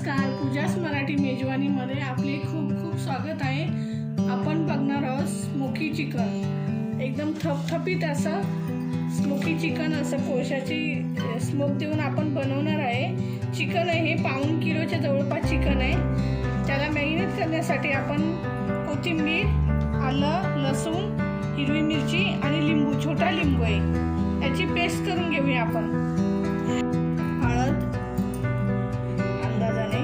नमस्कार, पूजास मराठी मेजवानीमध्ये आपले खूप खूप स्वागत आहे. आपण बघणार आहोत स्मोकी चिकन. एकदम थपथपीत असं स्मोकी चिकन, असं कोळशाची स्मोक देऊन आपण बनवणार आहे. चिकन आहे हे 1.5 किलोच्या जवळपास चिकन आहे. त्याला मॅरिनेट करण्यासाठी आपण कोथिंबीर, आलं, लसूण, हिरवी मिरची आणि लिंबू, छोटा लिंबू आहे, याची पेस्ट करून घेऊया आपण. हळद अंदाजाने,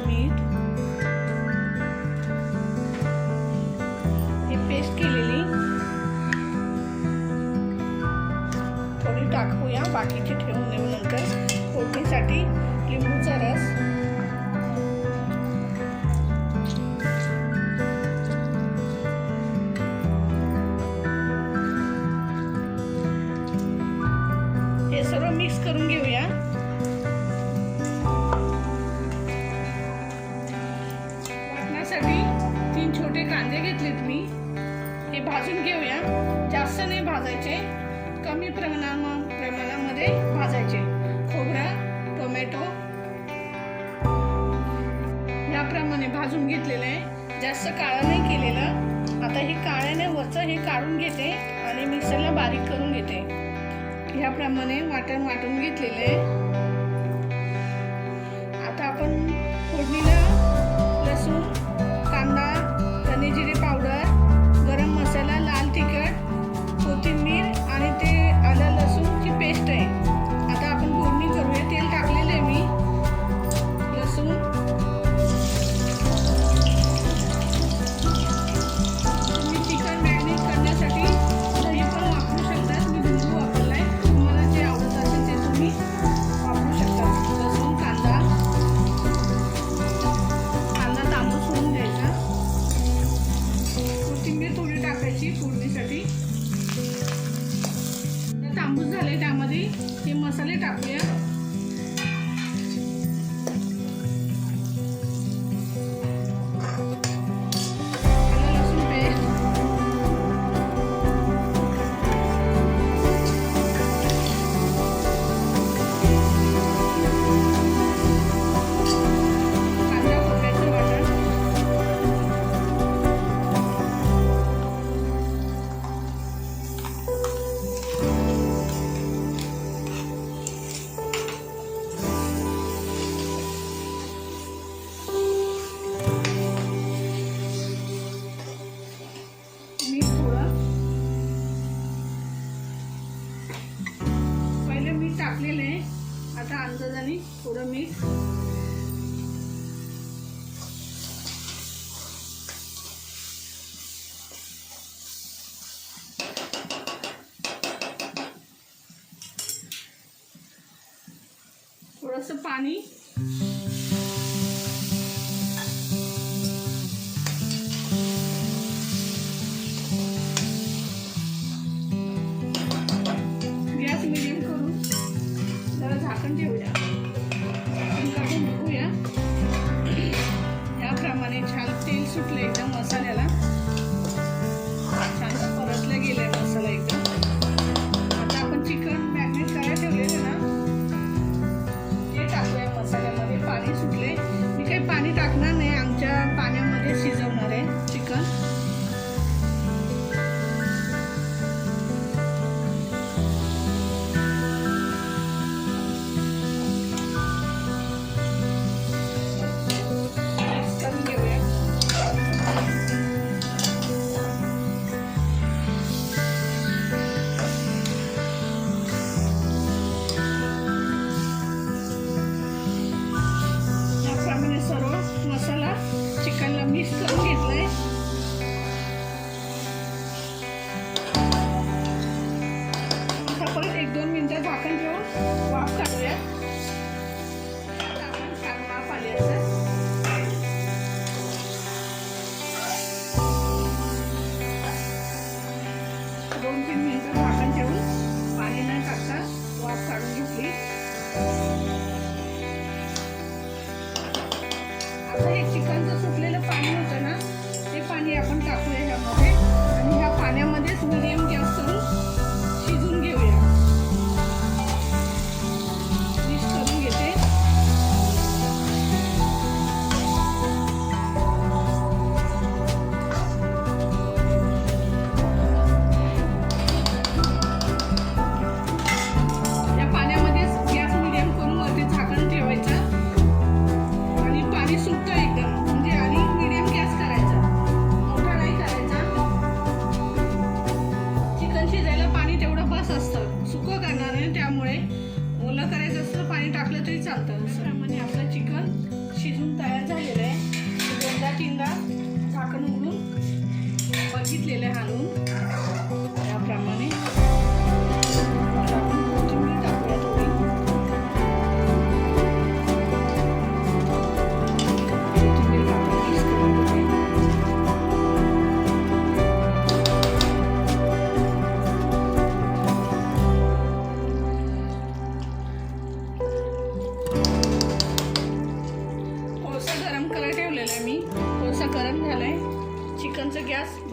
मीठ, हे पेस्ट केलेली थोडी टाकूया, बाकीची ठेवून देऊ नंतर. फोडणीसाठी लिंबूचा रस, हे सर्व मिक्स करून घेऊया. वाटण्यासाठी 3 छोटे कांदे घेतलेत मी, हे भाजून घेऊया. जास्त नाही भाजायचे, कमी प्रमाणामध्ये भाजायचे. खोबरं, टोमॅटो याप्रमाणे भाजून घेतलेलं आहे, जास्त काळं नाही केलेलं. आता हे काळ्याने वरचं हे काढून घेते आणि मिक्सरला बारीक करून घेते. याप्रमाणे वाटून घेतलेले आहे. आता आपण फोडणीला लसूण, कांदा, धने जिरे पावडर, गरम मसाला, लाल तिखट, कोथिंबीर आणि ते आलं लसूणची पेस्ट आहे. आता आपण फोडणी करूया. तेल टाकलेलं आहे मी. लसूण, तुम्ही चिकन मॅरिनेट करण्यासाठी दही पण वापरू शकता. मी लिंबू वापरलाय, तुम्हाला जे आवडत असेल ते तुम्ही वापरू शकता. लसूण, कांदा तांबूस सोडून द्यायचा. कोथिंबीर थोडी टाकायची फोडणीसाठी. तांबूस झाले, त्यामध्ये हे मसाले टाकूया. लसूण पेस्ट, कांदा खोबऱ्याचं वाटण, मीठ थोडं. पहिले मीठ टाकलेलं आहे, आता अंदाजाने थोडं मीठ. थोडंसं पाणी. गॅस मिडियम करून जरा झाकण ठेवूया. काढून बघूया. याप्रमाणे छान तेल सुटलं एकदम मसाल्याला, छान परतलं गेलंय मसाला एकदम. आता आपण चिकन मॅरिनेट करायला ठेवलेलं ना, ते टाकूया मसाल्यामध्ये.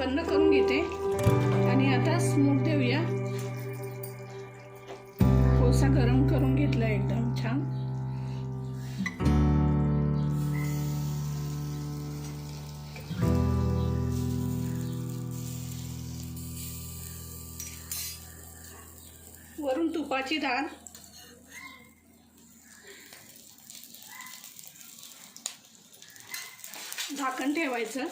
बंद करून घेते आणि आता स्मूथ देऊया. कोळसा गरम करून घेतला एकदम छान. वरून तुपाची धार. झाकण ठेवायचं.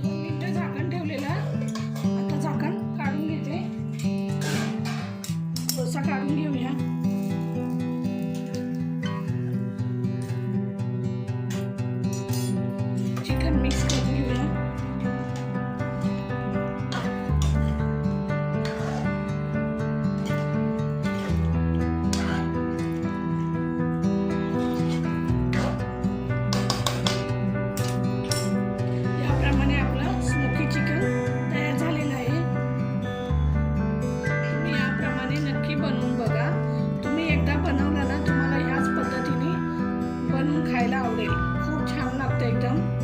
2 मिनिटं झाकण ठेवलेलं. आता झाकण काढून घेते. कोळसा काढून घेऊया. चिकन मिक्स करून घेऊया. याप्रमाणे आपलं स्मोकी चिकन तयार झालेलं आहे. तुम्ही याप्रमाणे नक्की बनवून बघा. तुम्ही एकदा बनवलं ना, तुम्हाला ह्याच पद्धतीने बनवून खायला आवडेल. खूप छान लागतं एकदम.